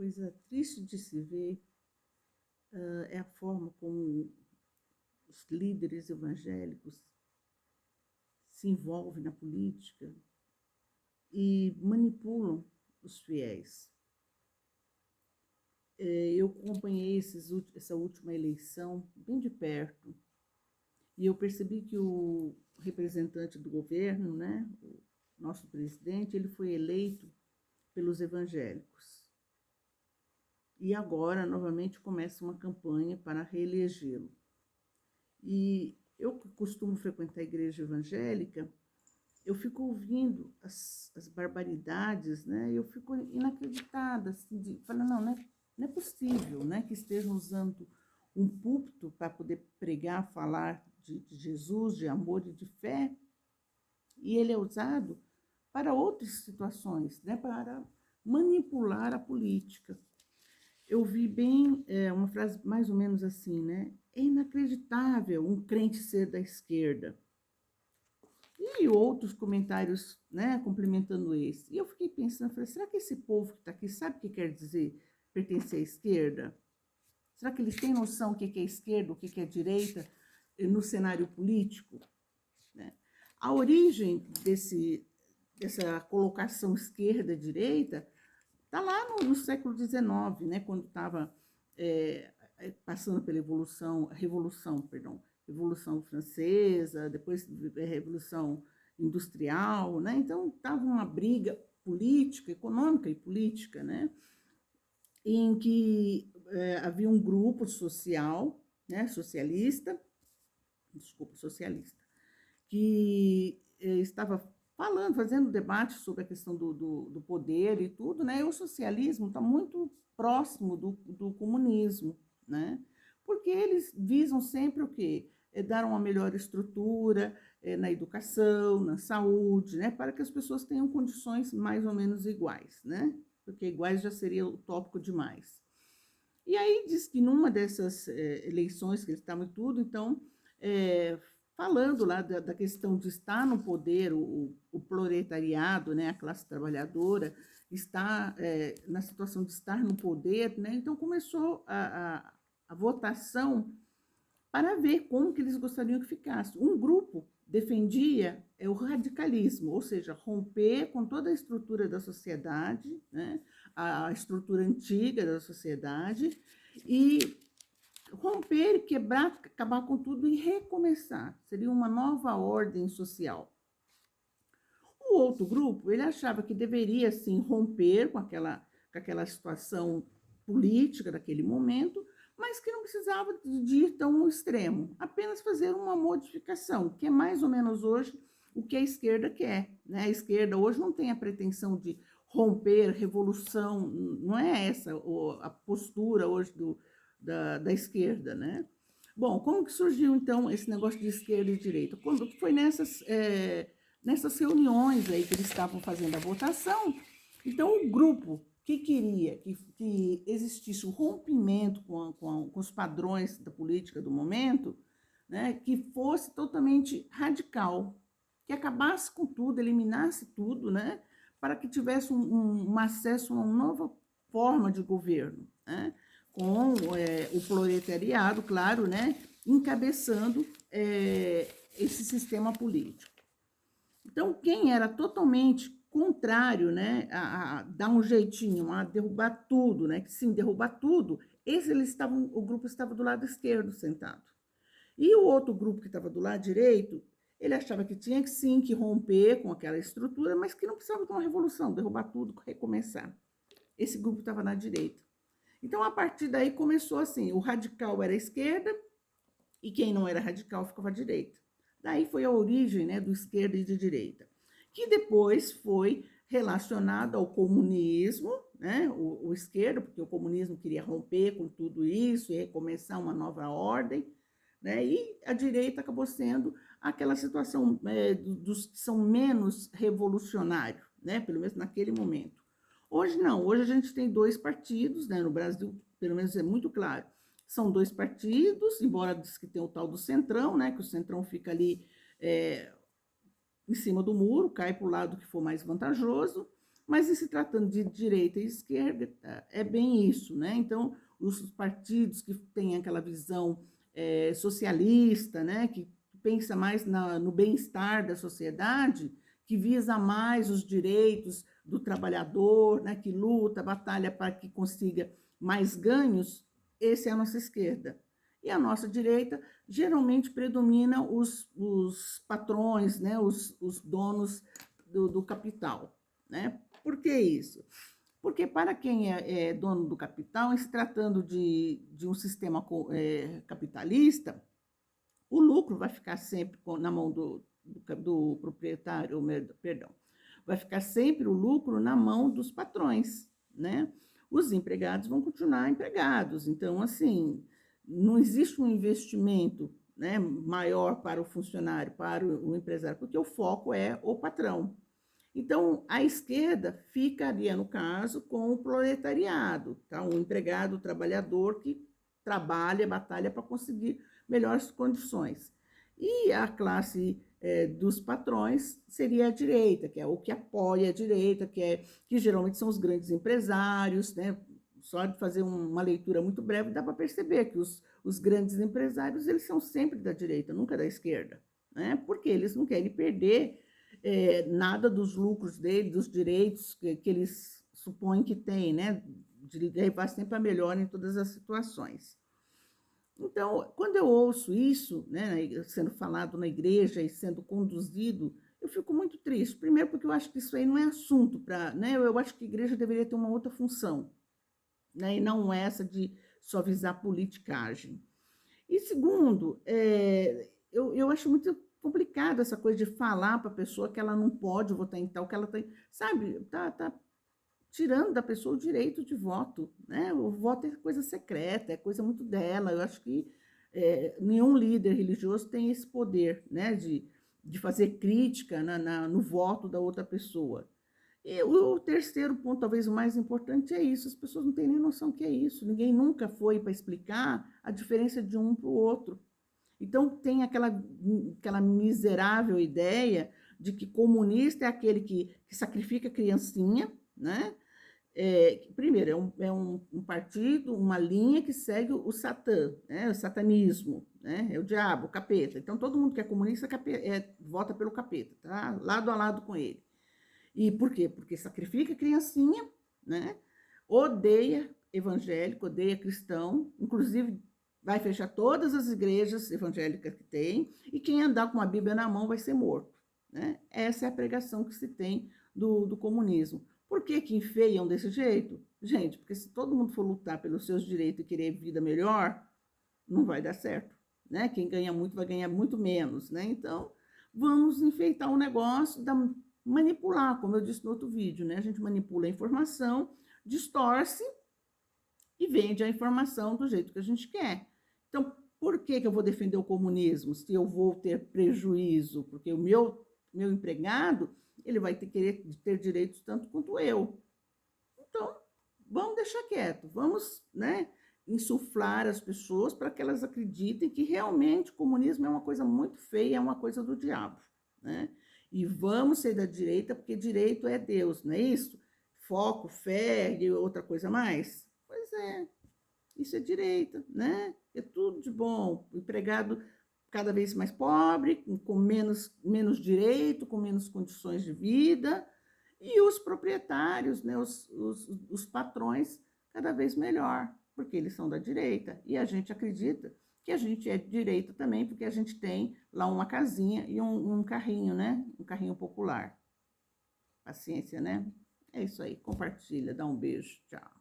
coisa triste de se ver é a forma como os líderes evangélicos se envolvem na política e manipulam os fiéis. Eu acompanhei essa última eleição bem de perto e eu percebi que o representante do governo, né, o nosso presidente, ele foi eleito pelos evangélicos. E agora, novamente, começa uma campanha para reelegê-lo. E eu que costumo frequentar a igreja evangélica, eu fico ouvindo as barbaridades, né? Eu fico inacreditada, assim, falando, não é possível, né, que estejam usando um púlpito para poder pregar, falar de Jesus, de amor e de fé, e ele é usado para outras situações, né, para manipular a política. Eu vi bem uma frase mais ou menos assim, né? É inacreditável um crente ser da esquerda. E outros comentários, né, complementando esse. E eu fiquei pensando, falei, será que esse povo que está aqui sabe o que quer dizer pertencer à esquerda? Será que eles têm noção do que é esquerda, o que é direita no cenário político? Né? A origem dessa colocação esquerda-direita está lá no século XIX, né, quando estava passando pela Revolução Francesa, depois Revolução Industrial, né? Então estava uma briga política, econômica e política, né, em que havia um grupo social, né, socialista, que estava falando, fazendo debate sobre a questão do poder e tudo, né? E o socialismo está muito próximo do comunismo, né? Porque eles visam sempre o quê? Dar uma melhor estrutura na educação, na saúde, né? Para que as pessoas tenham condições mais ou menos iguais, né? Porque iguais já seria utópico demais. E aí diz que numa dessas eleições que eles estavam em tudo, então, falando lá da questão de estar no poder, o proletariado, né, a classe trabalhadora, está na situação de estar no poder, né, então começou a votação para ver como que eles gostariam que ficasse. Um grupo defendia o radicalismo, ou seja, romper com toda a estrutura da sociedade, né, a estrutura antiga da sociedade, e romper, quebrar, acabar com tudo e recomeçar. Seria uma nova ordem social. O outro grupo, ele achava que deveria, sim, romper com aquela situação política daquele momento, mas que não precisava de ir tão ao extremo, apenas fazer uma modificação, que é mais ou menos hoje o que a esquerda quer, né? A esquerda hoje não tem a pretensão de romper, revolução, não é essa a postura hoje da esquerda, né? Bom, como que surgiu, então, esse negócio de esquerda e direita? Quando foi nessas reuniões aí que eles estavam fazendo a votação, então o grupo que queria que existisse um rompimento com os padrões da política do momento, né, que fosse totalmente radical, que acabasse com tudo, eliminasse tudo, né, para que tivesse um acesso a uma nova forma de governo, né, com o proletariado, claro, né, encabeçando esse sistema político. Então, quem era totalmente contrário, né, a dar um jeitinho, a derrubar tudo, né, que sim, derrubar tudo, o grupo estava do lado esquerdo sentado. E o outro grupo que estava do lado direito, ele achava que tinha que sim, que romper com aquela estrutura, mas que não precisava de uma revolução, derrubar tudo, recomeçar. Esse grupo estava na direita. Então, a partir daí começou assim, o radical era a esquerda e quem não era radical ficava à direita. Daí foi a origem, né, do esquerda e de direita, que depois foi relacionado ao comunismo, né, o esquerdo, porque o comunismo queria romper com tudo isso e recomeçar uma nova ordem, né, e a direita acabou sendo aquela situação dos que são menos revolucionários, né, pelo menos naquele momento. Hoje não, hoje a gente tem dois partidos, né, no Brasil, pelo menos é muito claro, são dois partidos, embora diz que tem o tal do Centrão, né, que o Centrão fica ali em cima do muro, cai para o lado que for mais vantajoso, Mas em se tratando de direita e esquerda, é bem isso, né? Então, os partidos que têm aquela visão socialista, né? Que pensa mais no bem-estar da sociedade, que visa mais os direitos do trabalhador, né? Que luta, batalha para que consiga mais ganhos, essa é a nossa esquerda. E a nossa direita geralmente predomina os patrões, né? Os donos do capital, né? Por que isso? Porque para quem é dono do capital, em se tratando de um sistema capitalista, o lucro vai ficar sempre na mão do proprietário, perdão, vai ficar sempre o lucro na mão dos patrões, né? Os empregados vão continuar empregados. Então, assim, não existe um investimento, né, maior para o funcionário, para o empresário, porque o foco é o patrão. Então, a esquerda ficaria, no caso, com o proletariado, tá? O empregado, o trabalhador que trabalha, batalha para conseguir melhores condições. E a classe dos patrões seria a direita, que é o que apoia a direita, que geralmente são os grandes empresários, né? Só de fazer uma leitura muito breve, dá para perceber que os grandes empresários, eles são sempre da direita, nunca da esquerda, né? Porque eles não querem perder nada dos lucros dele, dos direitos que eles supõem que têm, né? De levar sempre a melhor em todas as situações. Então, quando eu ouço isso, né, sendo falado na igreja e sendo conduzido, eu fico muito triste. Primeiro, porque eu acho que isso aí não é assunto para, né? Eu acho que a igreja deveria ter uma outra função, né? E não essa de só visar politicagem. E segundo, eu acho muito complicado essa coisa de falar para a pessoa que ela não pode votar em tal, que ela tem, sabe, tá tirando da pessoa o direito de voto, né? O voto é coisa secreta, é coisa muito dela. Eu acho que nenhum líder religioso tem esse poder, né, de fazer crítica no voto da outra pessoa. E o terceiro ponto, talvez o mais importante, é isso. As pessoas não têm nem noção que é isso. Ninguém nunca foi para explicar a diferença de um para o outro. Então, tem aquela miserável ideia de que comunista é aquele que sacrifica a criancinha, né? Primeiro, é um partido, uma linha que segue o Satã, né? O satanismo, né? É o diabo, o capeta. Então, todo mundo que é comunista vota pelo capeta, tá? Lado a lado com ele. E por quê? Porque sacrifica a criancinha, né? Odeia evangélico, odeia cristão, inclusive vai fechar todas as igrejas evangélicas que tem, e quem andar com a Bíblia na mão vai ser morto, né? Essa é a pregação que se tem do comunismo. Por que enfeiam desse jeito? Gente, porque se todo mundo for lutar pelos seus direitos e querer vida melhor, não vai dar certo, né? Quem ganha muito vai ganhar muito menos, né? Então, vamos enfeitar o negócio, manipular, como eu disse no outro vídeo, né? A gente manipula a informação, distorce e vende a informação do jeito que a gente quer. Então, por que eu vou defender o comunismo se eu vou ter prejuízo? Porque o meu empregado, ele vai querer ter direitos tanto quanto eu. Então, vamos deixar quieto, vamos, né, insuflar as pessoas para que elas acreditem que realmente o comunismo é uma coisa muito feia, é uma coisa do diabo, né? E vamos ser da direita, porque direito é Deus, não é isso? Foco, fé e outra coisa mais? Pois é, isso é direita, né? É tudo de bom. O empregado cada vez mais pobre, com menos direito, com menos condições de vida, e os proprietários, né, os patrões, cada vez melhor, porque eles são da direita. E a gente acredita que a gente é de direita também, porque a gente tem lá uma casinha e um carrinho, né? Um carrinho popular. Paciência, né? É isso aí. Compartilha, dá um beijo. Tchau.